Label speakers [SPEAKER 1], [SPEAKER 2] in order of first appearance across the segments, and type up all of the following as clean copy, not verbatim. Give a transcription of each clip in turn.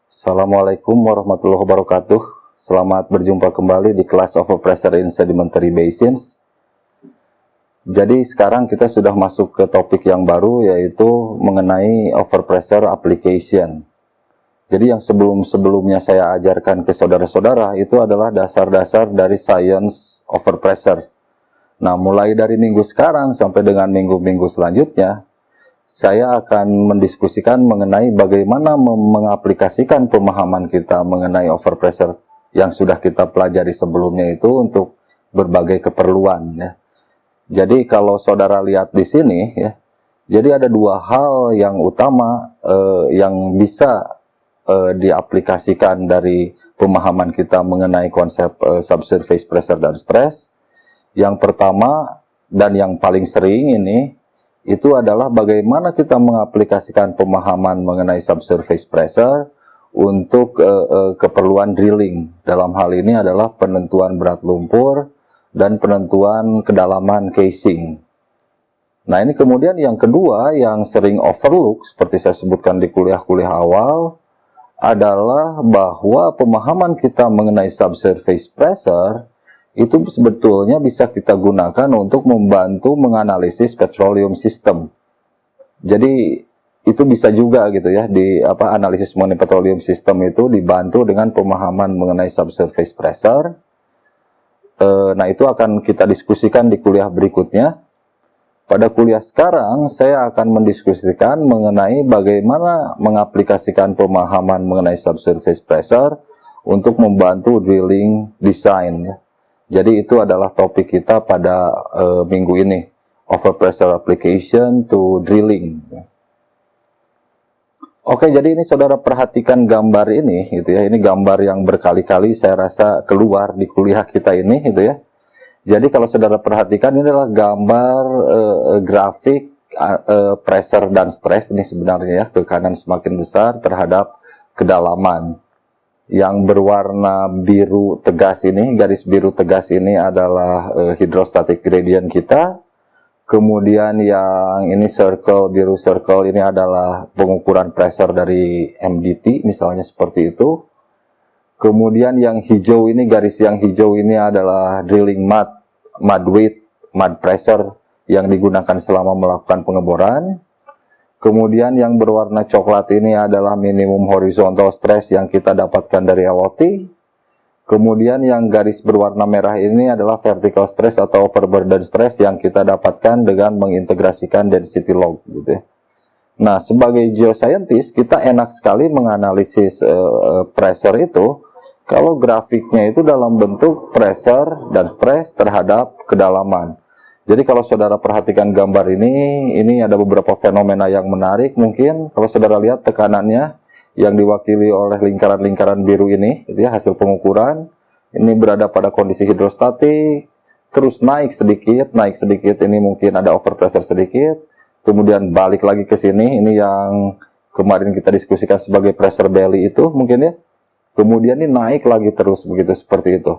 [SPEAKER 1] Assalamualaikum warahmatullahi wabarakatuh. Selamat berjumpa kembali di kelas Overpressure in Sedimentary Basins. Jadi sekarang kita sudah masuk ke topik yang baru, yaitu mengenai overpressure application. Jadi yang sebelum-sebelumnya saya ajarkan ke saudara-saudara itu adalah dasar-dasar dari science overpressure. Nah, mulai dari minggu sekarang sampai dengan minggu-minggu selanjutnya, saya akan mendiskusikan mengenai bagaimana mengaplikasikan pemahaman kita mengenai overpressure yang sudah kita pelajari sebelumnya itu untuk berbagai keperluan, ya. Jadi kalau saudara lihat di sini, ya, jadi ada dua hal yang utama yang bisa diaplikasikan dari pemahaman kita mengenai konsep subsurface pressure dan stress. Yang pertama dan yang paling sering ini itu adalah bagaimana kita mengaplikasikan pemahaman mengenai subsurface pressure untuk keperluan drilling. Dalam hal ini adalah penentuan berat lumpur dan penentuan kedalaman casing. Nah, ini kemudian yang kedua yang sering overlook seperti saya sebutkan di kuliah-kuliah awal adalah bahwa pemahaman kita mengenai subsurface pressure itu sebetulnya bisa kita gunakan untuk membantu menganalisis petroleum system. Jadi itu bisa juga gitu ya, di analisis mengenai petroleum system itu dibantu dengan pemahaman mengenai subsurface pressure. Nah, itu akan kita diskusikan di kuliah berikutnya. Pada kuliah sekarang saya akan mendiskusikan mengenai bagaimana mengaplikasikan pemahaman mengenai subsurface pressure untuk membantu drilling design, ya. Jadi itu adalah topik kita pada minggu ini, overpressure application to drilling. Oke, jadi ini saudara perhatikan gambar ini, gitu ya. Ini gambar yang berkali-kali saya rasa keluar di kuliah kita ini, gitu ya. Jadi kalau saudara perhatikan ini adalah gambar grafik pressure dan stress ini sebenarnya ya, ke kanan semakin besar terhadap kedalaman. Yang berwarna biru tegas ini, garis biru tegas ini adalah hydrostatic gradient kita. Kemudian yang ini circle, biru circle ini adalah pengukuran pressure dari MDT, misalnya seperti itu. Kemudian yang hijau ini, garis yang hijau ini adalah drilling mud weight, mud pressure yang digunakan selama melakukan pengeboran. Kemudian yang berwarna coklat ini adalah minimum horizontal stress yang kita dapatkan dari LOT. Kemudian yang garis berwarna merah ini adalah vertical stress atau overburden stress yang kita dapatkan dengan mengintegrasikan density log, gitu ya. Nah, sebagai geoscientist kita enak sekali menganalisis pressure itu kalau grafiknya itu dalam bentuk pressure dan stress terhadap kedalaman. Jadi kalau saudara perhatikan gambar ini ada beberapa fenomena yang menarik. Mungkin kalau saudara lihat tekanannya yang diwakili oleh lingkaran-lingkaran biru ini, gitu ya, hasil pengukuran. Ini berada pada kondisi hidrostatik, terus naik sedikit, ini mungkin ada overpressure sedikit. Kemudian balik lagi ke sini, ini yang kemarin kita diskusikan sebagai pressure belly itu mungkin ya. Kemudian ini naik lagi terus begitu, seperti itu.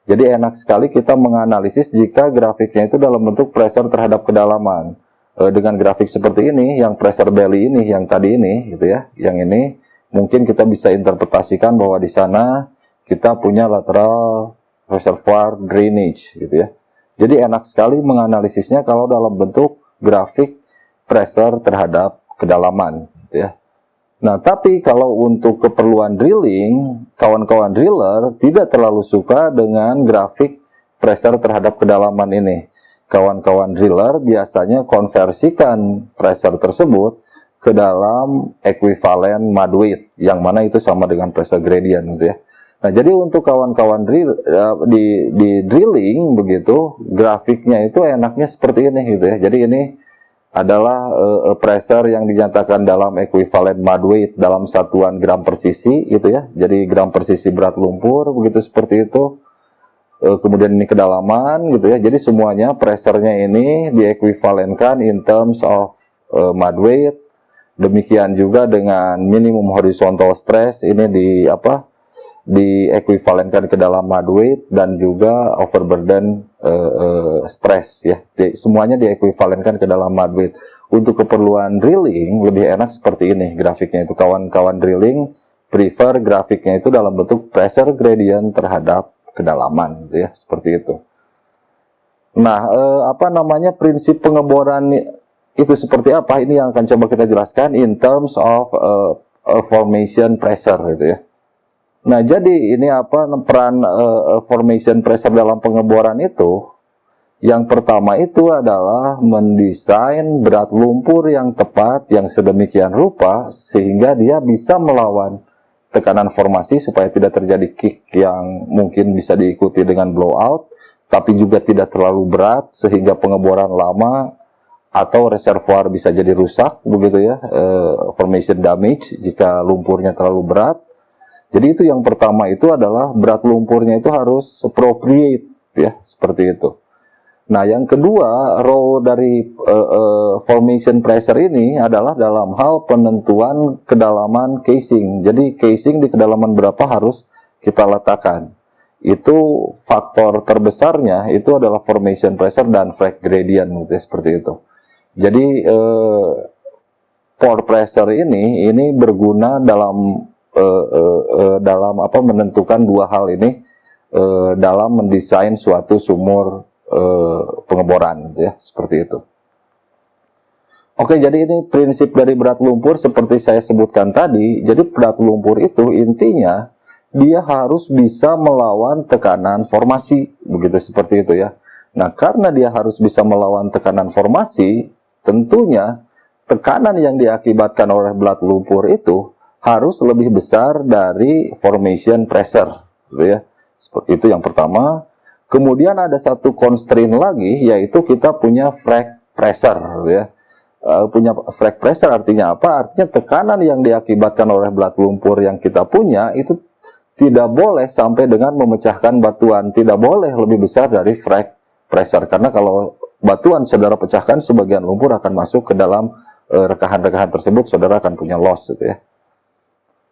[SPEAKER 1] Jadi enak sekali kita menganalisis jika grafiknya itu dalam bentuk pressure terhadap kedalaman. Dengan grafik seperti ini, yang pressure belly ini, yang tadi ini, gitu ya, yang ini, mungkin kita bisa interpretasikan bahwa di sana kita punya lateral reservoir drainage, gitu ya. Jadi enak sekali menganalisisnya kalau dalam bentuk grafik pressure terhadap kedalaman, gitu ya. Nah, tapi kalau untuk keperluan drilling, kawan-kawan driller tidak terlalu suka dengan grafik pressure terhadap kedalaman ini. Kawan-kawan driller biasanya konversikan pressure tersebut ke dalam ekuivalen mud weight, yang mana itu sama dengan pressure gradient, gitu ya. Nah, jadi untuk kawan-kawan di drilling begitu, grafiknya itu enaknya seperti ini, gitu ya. Jadi ini adalah pressure yang dinyatakan dalam ekuivalen mud weight dalam satuan gram per sisi, gitu ya. Jadi gram per sisi berat lumpur, begitu seperti itu. Kemudian ini kedalaman, gitu ya. Jadi semuanya pressure-nya ini diekuivalenkan in terms of mud weight. Demikian juga dengan minimum horizontal stress ini diekuivalenkan ke dalam mud weight dan juga overburden stress, ya. Semuanya diekuivalenkan ke dalam mud weight. Untuk keperluan drilling lebih enak seperti ini grafiknya itu, kawan-kawan drilling prefer grafiknya itu dalam bentuk pressure gradient terhadap kedalaman, gitu ya, seperti itu. Nah, prinsip pengeboran itu seperti apa? Ini yang akan coba kita jelaskan in terms of formation pressure, gitu ya. Nah, jadi ini peran formation pressure dalam pengeboran itu? Yang pertama itu adalah mendesain berat lumpur yang tepat, yang sedemikian rupa sehingga dia bisa melawan tekanan formasi supaya tidak terjadi kick yang mungkin bisa diikuti dengan blowout, tapi juga tidak terlalu berat sehingga pengeboran lama atau reservoir bisa jadi rusak, begitu ya, formation damage jika lumpurnya terlalu berat. Jadi itu yang pertama itu adalah berat lumpurnya itu harus appropriate, ya, seperti itu. Nah, yang kedua, role dari formation pressure ini adalah dalam hal penentuan kedalaman casing. Jadi casing di kedalaman berapa harus kita letakkan. Itu faktor terbesarnya itu adalah formation pressure dan frag gradient, gitu, seperti itu. Jadi pore pressure ini berguna dalam menentukan dua hal ini dalam mendesain suatu sumur pengeboran, gitu ya, seperti itu. Oke, jadi ini prinsip dari berat lumpur seperti saya sebutkan tadi. Jadi berat lumpur itu intinya dia harus bisa melawan tekanan formasi, begitu, seperti itu ya. Nah, karena dia harus bisa melawan tekanan formasi, tentunya tekanan yang diakibatkan oleh berat lumpur itu harus lebih besar dari formation pressure, gitu ya. Seperti itu yang pertama. Kemudian ada satu constraint lagi, yaitu kita punya frag pressure, gitu ya. Punya frag pressure artinya apa? Artinya tekanan yang diakibatkan oleh berat lumpur yang kita punya itu tidak boleh sampai dengan memecahkan batuan, tidak boleh lebih besar dari frag pressure, karena kalau batuan saudara pecahkan, sebagian lumpur akan masuk ke dalam rekahan-rekahan tersebut, saudara akan punya loss, gitu ya.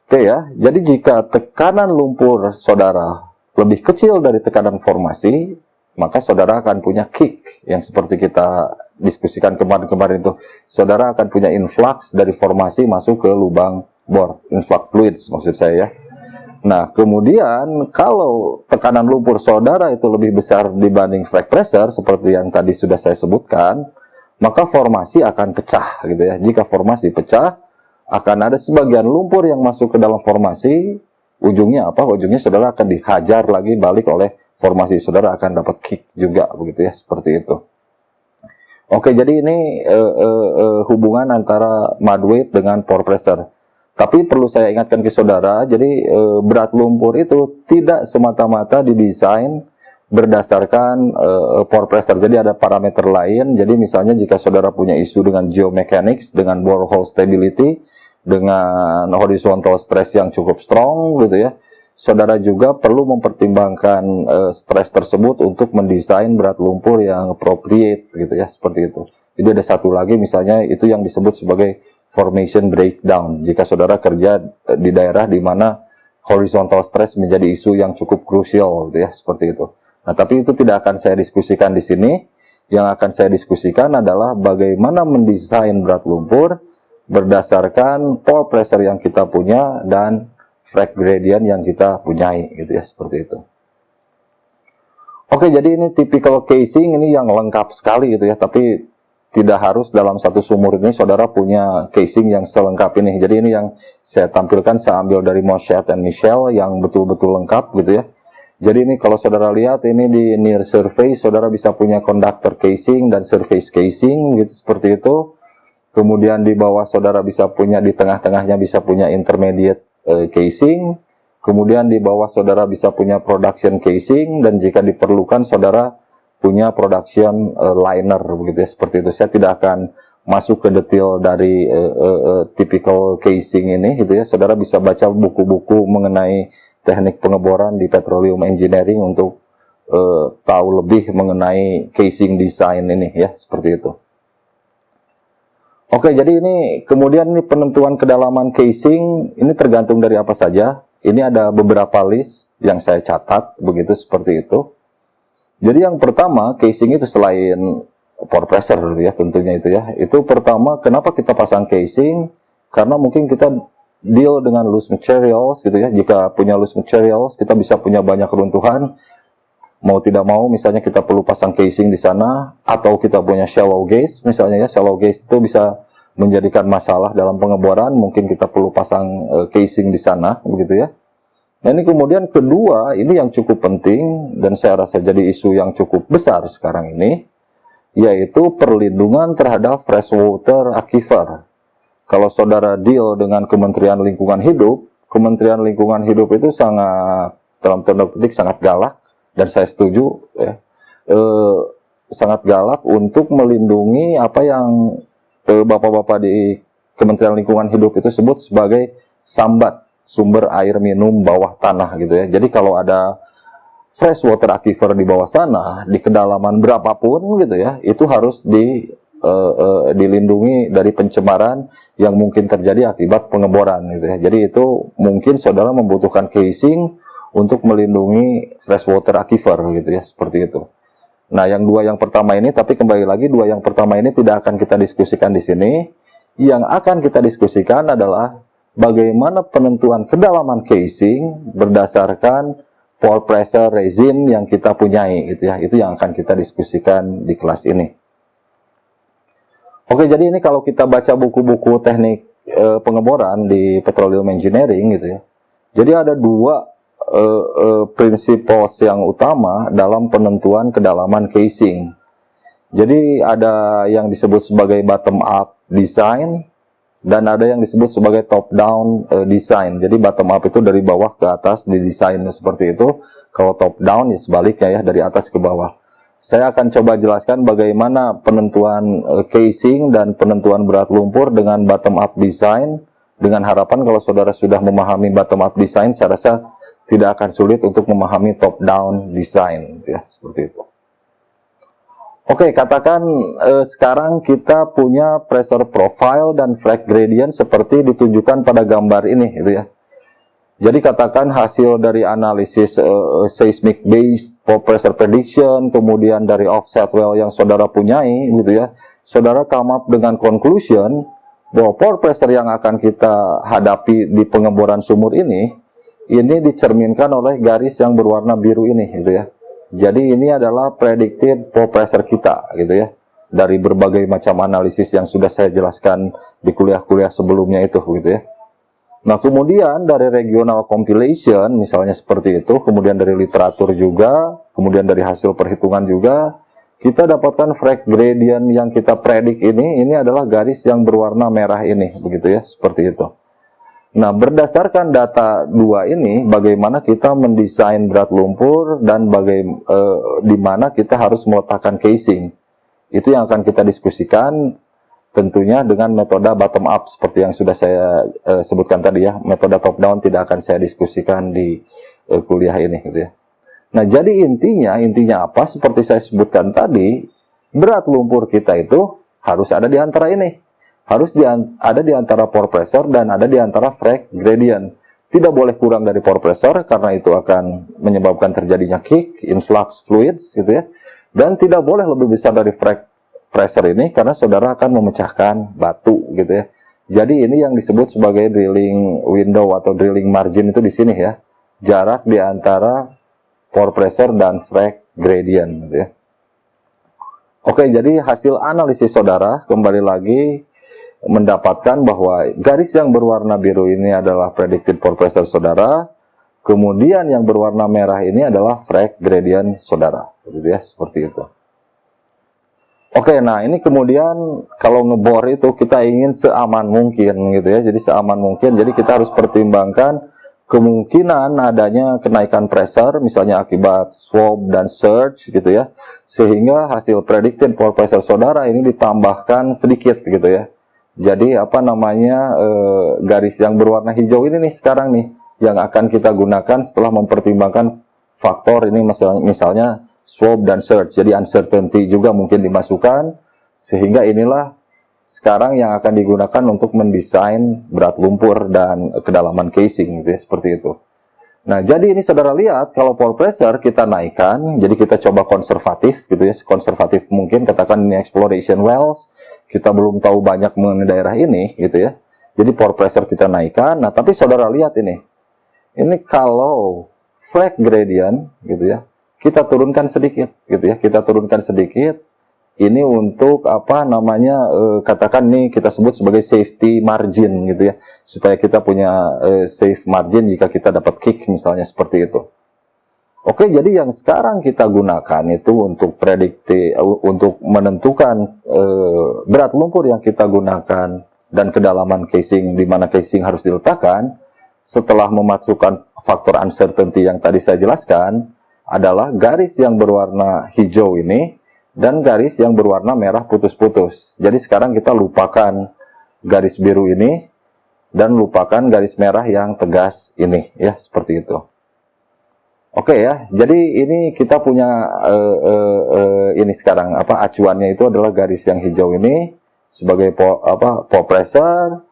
[SPEAKER 1] Oke ya, jadi jika tekanan lumpur saudara lebih kecil dari tekanan formasi, maka saudara akan punya kick, yang seperti kita diskusikan kemarin-kemarin itu. Saudara akan punya influx dari formasi masuk ke lubang bor, influx fluids maksud saya ya. Nah, kemudian kalau tekanan lumpur saudara itu lebih besar dibanding frag pressure, seperti yang tadi sudah saya sebutkan, maka formasi akan pecah, gitu ya. Jika formasi pecah, akan ada sebagian lumpur yang masuk ke dalam formasi. Ujungnya apa? Ujungnya saudara akan dihajar lagi balik oleh formasi, saudara akan dapat kick juga, begitu ya, seperti itu. Oke, jadi ini hubungan antara mud weight dengan pore pressure. Tapi perlu saya ingatkan ke saudara, jadi berat lumpur itu tidak semata-mata didesain berdasarkan pore pressure. Jadi ada parameter lain. Jadi misalnya jika saudara punya isu dengan geomechanics, dengan borehole stability, dengan horizontal stress yang cukup strong, gitu ya, saudara juga perlu mempertimbangkan stres tersebut untuk mendesain berat lumpur yang appropriate, gitu ya, seperti itu. Jadi ada satu lagi misalnya itu yang disebut sebagai formation breakdown. Jika saudara kerja di daerah di mana horizontal stress menjadi isu yang cukup krusial, gitu ya, seperti itu. Nah, tapi itu tidak akan saya diskusikan di sini. Yang akan saya diskusikan adalah bagaimana mendesain berat lumpur berdasarkan pore pressure yang kita punya dan frag gradient yang kita punyai, gitu ya, seperti itu. Oke, jadi ini typical casing, ini yang lengkap sekali, gitu ya, tapi tidak harus dalam satu sumur ini saudara punya casing yang selengkap ini. Jadi ini yang saya tampilkan, saya ambil dari Moshet and Michel yang betul-betul lengkap, gitu ya. Jadi ini kalau saudara lihat ini di near surface, saudara bisa punya conductor casing dan surface casing, gitu, seperti itu. Kemudian di bawah saudara bisa punya, di tengah-tengahnya bisa punya intermediate casing. Kemudian di bawah saudara bisa punya production casing, dan jika diperlukan saudara punya production liner, begitu ya, seperti itu. Saya tidak akan masuk ke detail dari typical casing ini, gitu ya. Saudara bisa baca buku-buku mengenai teknik pengeboran di petroleum engineering untuk tahu lebih mengenai casing design ini, ya, seperti itu. Oke, jadi ini kemudian ini penentuan kedalaman casing ini tergantung dari apa saja. Ini ada beberapa list yang saya catat, begitu, seperti itu. Jadi yang pertama, casing itu selain pore pressure, ya, tentunya itu ya. Itu pertama, kenapa kita pasang casing? Karena mungkin kita deal dengan loose materials gitu ya. Jika punya loose materials, kita bisa punya banyak runtuhan. Mau tidak mau, misalnya kita perlu pasang casing di sana, atau kita punya shallow gas, misalnya ya, shallow gas itu bisa menjadikan masalah dalam pengeboran. Mungkin kita perlu pasang casing di sana, begitu ya. Nah, ini kemudian kedua, ini yang cukup penting dan saya rasa jadi isu yang cukup besar sekarang ini, yaitu perlindungan terhadap freshwater aquifer. Kalau saudara deal dengan Kementerian Lingkungan Hidup, Kementerian Lingkungan Hidup itu sangat, dalam tanda petik, sangat galak, dan saya setuju, ya, sangat galak untuk melindungi apa yang bapak-bapak di Kementerian Lingkungan Hidup itu sebut sebagai sambat, sumber air minum bawah tanah gitu ya. Jadi kalau ada freshwater aquifer di bawah sana, di kedalaman berapapun gitu ya, itu harus dilindungi dari pencemaran yang mungkin terjadi akibat pengeboran gitu ya. Jadi itu mungkin saudara membutuhkan casing untuk melindungi freshwater aquifer gitu ya, seperti itu. Nah, yang pertama ini, tapi kembali lagi, dua yang pertama ini tidak akan kita diskusikan di sini. Yang akan kita diskusikan adalah bagaimana penentuan kedalaman casing berdasarkan pore pressure regime yang kita punyai gitu ya. Itu yang akan kita diskusikan di kelas ini. Oke, jadi ini kalau kita baca buku-buku teknik pengeboran di petroleum engineering gitu ya. Jadi ada dua prinsip yang utama dalam penentuan kedalaman casing. Jadi ada yang disebut sebagai bottom up design dan ada yang disebut sebagai top down design. Jadi bottom up itu dari bawah ke atas didesain seperti itu. Kalau top down ya sebaliknya ya, dari atas ke bawah. Saya akan coba jelaskan bagaimana penentuan casing dan penentuan berat lumpur dengan bottom up design, dengan harapan kalau saudara sudah memahami bottom up design, saya rasa tidak akan sulit untuk memahami top down design ya, seperti itu. Oke, katakan sekarang kita punya pressure profile dan flak gradient seperti ditunjukkan pada gambar ini gitu ya. Jadi katakan hasil dari analisis seismic based pore pressure prediction, kemudian dari offset well yang saudara punyai gitu ya. Saudara come up dengan conclusion bahwa pore pressure yang akan kita hadapi di pengeboran sumur ini dicerminkan oleh garis yang berwarna biru ini gitu ya. Jadi ini adalah predicted pore pressure kita gitu ya, dari berbagai macam analisis yang sudah saya jelaskan di kuliah-kuliah sebelumnya itu gitu ya. Nah, kemudian dari regional compilation misalnya seperti itu, kemudian dari literatur juga, kemudian dari hasil perhitungan juga, kita dapatkan flak gradient yang kita predik ini adalah garis yang berwarna merah ini begitu ya, seperti itu. Nah, berdasarkan data dua ini, bagaimana kita mendesain berat lumpur dan di mana kita harus meletakkan casing. Itu yang akan kita diskusikan tentunya dengan metode bottom up seperti yang sudah saya sebutkan tadi ya. Metode top down tidak akan saya diskusikan di kuliah ini gitu ya. Nah, jadi intinya apa? Seperti saya sebutkan tadi, berat lumpur kita itu harus ada di antara ini. Harus ada di antara pore pressure dan ada di antara flak gradient. Tidak boleh kurang dari pore pressure karena itu akan menyebabkan terjadinya kick, influx fluids gitu ya. Dan tidak boleh lebih besar dari flak pressure ini karena saudara akan memecahkan batu gitu ya. Jadi ini yang disebut sebagai drilling window atau drilling margin itu di sini ya. Jarak di antara pore pressure dan flak gradient gitu ya. Oke, jadi hasil analisis saudara kembali lagi mendapatkan bahwa garis yang berwarna biru ini adalah predicted pore pressure saudara, kemudian yang berwarna merah ini adalah flak gradient saudara, gitu ya, seperti itu. Oke, nah ini kemudian kalau ngebor itu kita ingin seaman mungkin gitu ya, jadi seaman mungkin, jadi kita harus pertimbangkan kemungkinan adanya kenaikan pressure, misalnya akibat swab dan surge gitu ya, sehingga hasil predicted pore pressure saudara ini ditambahkan sedikit gitu ya. Jadi garis yang berwarna hijau ini nih sekarang nih yang akan kita gunakan setelah mempertimbangkan faktor ini misalnya swab dan surge. Jadi uncertainty juga mungkin dimasukkan sehingga inilah sekarang yang akan digunakan untuk mendesain berat lumpur dan kedalaman casing gitu ya, seperti itu. Nah, jadi ini saudara lihat kalau pore pressure kita naikkan, jadi kita coba konservatif gitu ya, konservatif mungkin, katakan ini exploration wells, kita belum tahu banyak mengenai daerah ini gitu ya. Jadi pore pressure kita naikkan. Nah, tapi saudara lihat ini kalau frag gradient gitu ya, kita turunkan sedikit gitu ya, kita turunkan sedikit. Ini untuk apa namanya, katakan nih kita sebut sebagai safety margin gitu ya, supaya kita punya safe margin jika kita dapat kick misalnya seperti itu. Oke, jadi yang sekarang kita gunakan itu untuk prediksi, untuk menentukan berat lumpur yang kita gunakan dan kedalaman casing di mana casing harus diletakkan. Setelah memasukkan faktor uncertainty yang tadi saya jelaskan, adalah garis yang berwarna hijau ini dan garis yang berwarna merah putus-putus. Jadi sekarang kita lupakan garis biru ini dan lupakan garis merah yang tegas ini, ya, seperti itu. Oke ya, jadi ini kita punya ini sekarang acuannya itu adalah garis yang hijau ini sebagai pore pressure,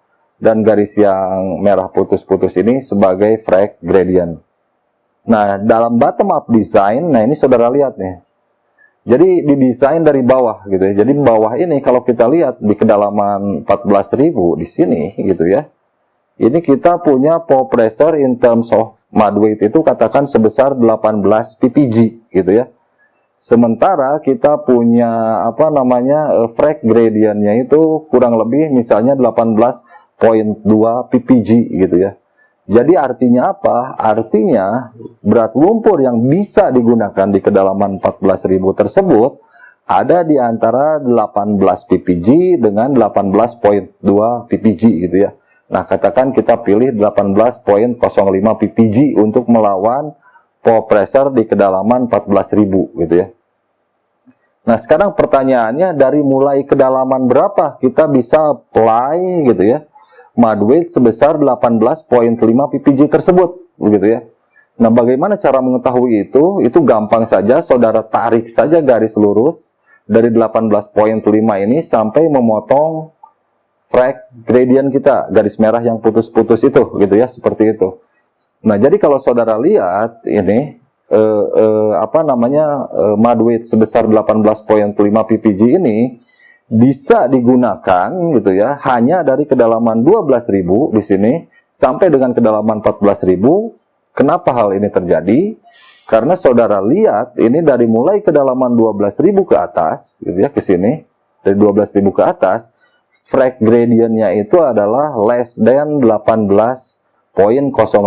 [SPEAKER 1] dan garis yang merah putus-putus ini sebagai frag gradient. Nah, dalam bottom up design, nah ini saudara lihat nih. Jadi didesain dari bawah gitu ya. Jadi bawah ini kalau kita lihat di kedalaman 14.000 di sini gitu ya. Ini kita punya pore pressure in terms of mud weight itu katakan sebesar 18 ppg gitu ya. Sementara kita punya frag gradientnya itu kurang lebih misalnya 18,2 ppg gitu ya. Jadi artinya apa? Artinya berat lumpur yang bisa digunakan di kedalaman 14.000 tersebut ada di antara 18 ppg dengan 18,2 ppg gitu ya. Nah, katakan kita pilih 18,05 ppg untuk melawan pore pressure di kedalaman 14.000 gitu ya. Nah, sekarang pertanyaannya dari mulai kedalaman berapa kita bisa apply gitu ya mud weight sebesar 18,5 ppg tersebut begitu ya. Nah, bagaimana cara mengetahui itu? Itu gampang saja, saudara tarik saja garis lurus dari 18,5 ini sampai memotong frag gradient kita, garis merah yang putus-putus itu gitu ya, seperti itu. Nah, jadi kalau saudara lihat ini mud weight sebesar 18,5 ppg ini bisa digunakan gitu ya hanya dari kedalaman 12.000 di sini sampai dengan kedalaman 14.000. Kenapa hal ini terjadi? Karena saudara lihat ini dari mulai kedalaman 12.000 ke atas gitu ya, ke sini dari 12.000 ke atas, frag gradientnya itu adalah less than 18,05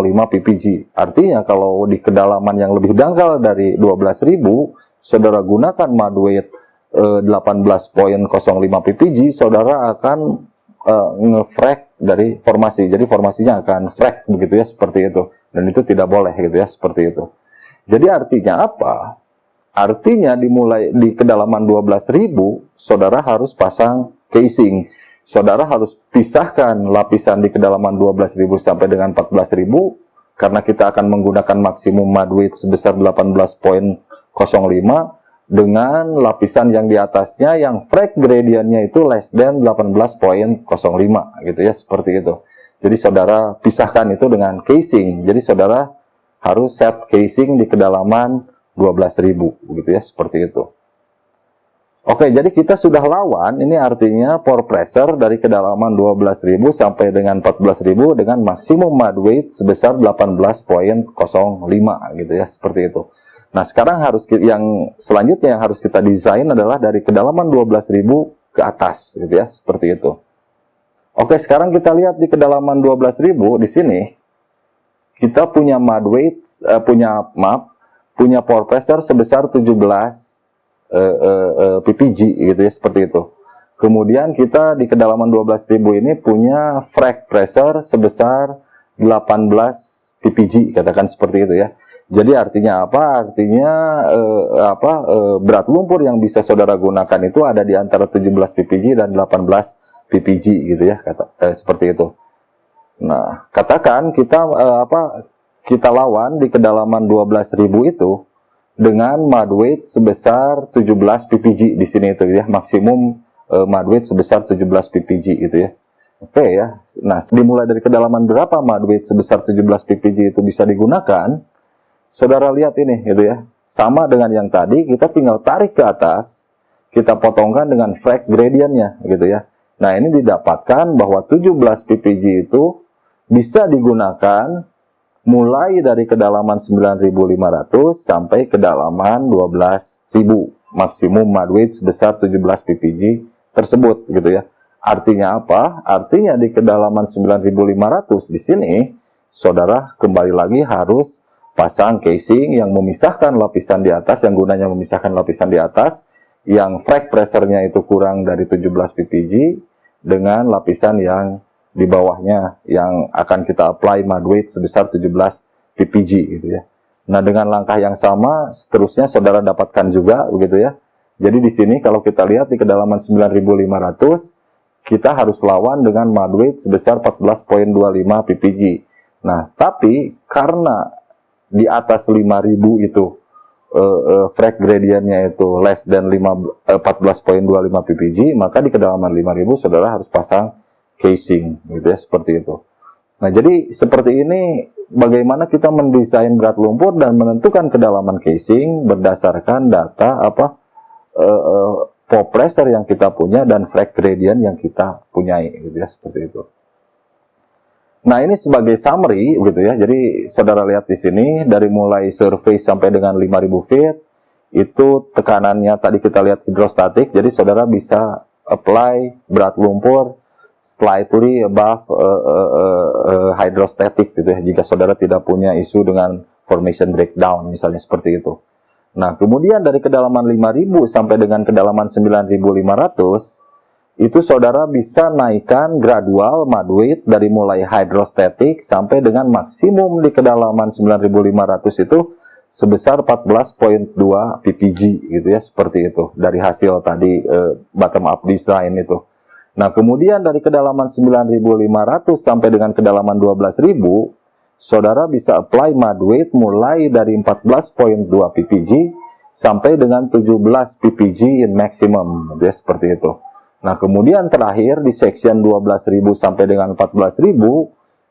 [SPEAKER 1] ppg. Artinya kalau di kedalaman yang lebih dangkal dari 12.000, saudara gunakan mud weight 18,05 ppg, saudara akan nge-frag dari formasi. Jadi formasinya akan frag begitu ya, seperti itu. Dan itu tidak boleh gitu ya, seperti itu. Jadi artinya apa? Artinya dimulai di kedalaman 12.000, saudara harus pasang casing. Saudara harus pisahkan lapisan di kedalaman 12.000 sampai dengan 14.000 karena kita akan menggunakan maksimum mud weight sebesar 18,05 dengan lapisan yang di atasnya yang frag gradientnya itu less than 18,05 gitu ya, seperti itu. Jadi saudara pisahkan itu dengan casing. Jadi saudara harus set casing di kedalaman 12.000 gitu ya, seperti itu. Oke, jadi kita sudah lawan, ini artinya pore pressure dari kedalaman 12.000 sampai dengan 14.000 dengan maksimum mud weight sebesar 18,05 gitu ya, seperti itu. Nah, sekarang yang selanjutnya yang harus kita desain adalah dari kedalaman 12.000 ke atas gitu ya, seperti itu. Oke, sekarang kita lihat di kedalaman 12.000 di sini kita punya mud weight, punya pore pressure sebesar 17 ppg gitu ya, seperti itu. Kemudian kita di kedalaman 12.000 ini punya frag pressure sebesar 18 ppg, katakan seperti itu ya. Jadi artinya apa? Artinya berat lumpur yang bisa saudara gunakan itu ada di antara 17 ppg dan 18 ppg gitu ya, seperti itu. Nah, katakan kita kita lawan di kedalaman 12.000 itu dengan mud weight sebesar 17 ppg di sini itu ya, maksimum mud weight sebesar 17 ppg gitu ya. Oke ya. Nah, dimulai dari kedalaman berapa mud weight sebesar 17 ppg itu bisa digunakan? Saudara lihat ini gitu ya. Sama dengan yang tadi, kita tinggal tarik ke atas, kita potongkan dengan frag gradientnya gitu ya. Nah, ini didapatkan bahwa 17 ppg itu bisa digunakan mulai dari kedalaman 9.500 sampai kedalaman 12.000, maksimum mud weight sebesar 17 ppg tersebut gitu ya. Artinya apa? Artinya di kedalaman 9.500 di sini saudara kembali lagi harus pasang casing yang memisahkan lapisan di atas, yang gunanya memisahkan lapisan di atas, yang frag pressure-nya itu kurang dari 17 ppg, dengan lapisan yang di bawahnya yang akan kita apply mud weight sebesar 17 ppg gitu ya. Nah, dengan langkah yang sama seterusnya saudara dapatkan juga begitu ya. Jadi di sini kalau kita lihat di kedalaman 9.500 kita harus lawan dengan mud weight sebesar 14.25 ppg. Nah, tapi karena di atas 5.000 itu frag gradientnya itu less than 14.25 ppg, maka di kedalaman 5.000 saudara harus pasang casing gitu ya, seperti itu. Nah, jadi seperti ini bagaimana kita mendesain berat lumpur dan menentukan kedalaman casing berdasarkan data pore pressure yang kita punya dan frag gradient yang kita punyai gitu ya, seperti itu. Nah, ini sebagai summary gitu ya. Jadi saudara lihat di sini dari mulai surface sampai dengan 5.000 feet itu tekanannya tadi kita lihat hidrostatik. Jadi saudara bisa apply berat lumpur slightly above hydrostatic gitu ya, jika saudara tidak punya isu dengan formation breakdown misalnya seperti itu. Nah, kemudian dari kedalaman 5.000 sampai dengan kedalaman 9.500 itu saudara bisa naikkan gradual mud weight dari mulai hydrostatic sampai dengan maksimum di kedalaman 9.500 itu sebesar 14.2 ppg gitu ya, seperti itu dari hasil tadi bottom up design itu. Nah, kemudian dari kedalaman 9.500 sampai dengan kedalaman 12.000 saudara bisa apply mud weight mulai dari 14.2 ppg sampai dengan 17 ppg in maximum gitu ya, seperti itu. Nah, kemudian terakhir di section 12.000 sampai dengan 14.000,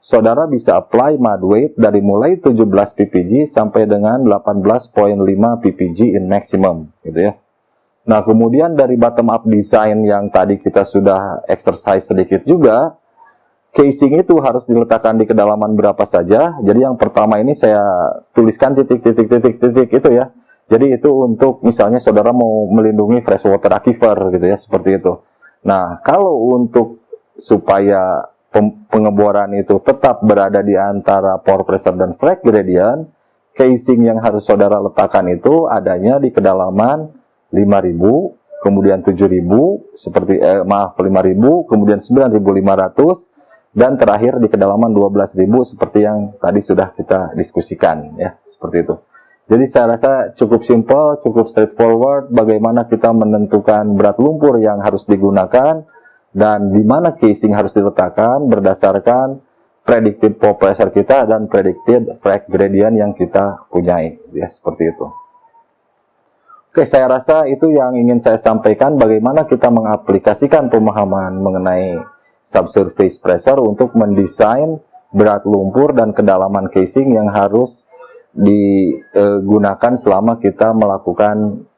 [SPEAKER 1] saudara bisa apply mud weight dari mulai 17 ppg sampai dengan 18.5 ppg in maximum, gitu ya. Nah, kemudian dari bottom up design yang tadi kita sudah exercise sedikit juga, casing itu harus diletakkan di kedalaman berapa saja. Jadi yang pertama ini saya tuliskan titik itu ya. Jadi itu untuk misalnya saudara mau melindungi freshwater aquifer gitu ya, seperti itu. Nah, kalau untuk supaya pengeboran itu tetap berada di antara pore pressure dan frag gradient, casing yang harus saudara letakkan itu adanya di kedalaman 5.000, kemudian 7.000, seperti 5.000, kemudian 9.500, dan terakhir di kedalaman 12.000 seperti yang tadi sudah kita diskusikan ya, seperti itu. Jadi saya rasa cukup simple, cukup straightforward bagaimana kita menentukan berat lumpur yang harus digunakan dan di mana casing harus diletakkan berdasarkan predicted pore pressure kita dan predicted frag gradient yang kita punyai ya, seperti itu. Oke, saya rasa itu yang ingin saya sampaikan bagaimana kita mengaplikasikan pemahaman mengenai subsurface pressure untuk mendesain berat lumpur dan kedalaman casing yang harus digunakan selama kita melakukan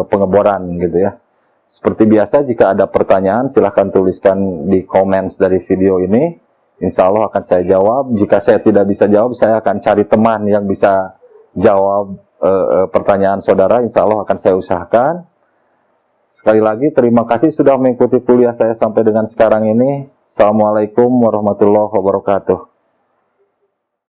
[SPEAKER 1] pengeboran gitu ya. Seperti biasa, jika ada pertanyaan silahkan tuliskan di comments dari video ini. Insya Allah akan saya jawab. Jika saya tidak bisa jawab, saya akan cari teman yang bisa jawab pertanyaan saudara. Insya Allah akan saya usahakan. Sekali lagi terima kasih sudah mengikuti kuliah saya sampai dengan sekarang ini. Assalamualaikum warahmatullahi wabarakatuh.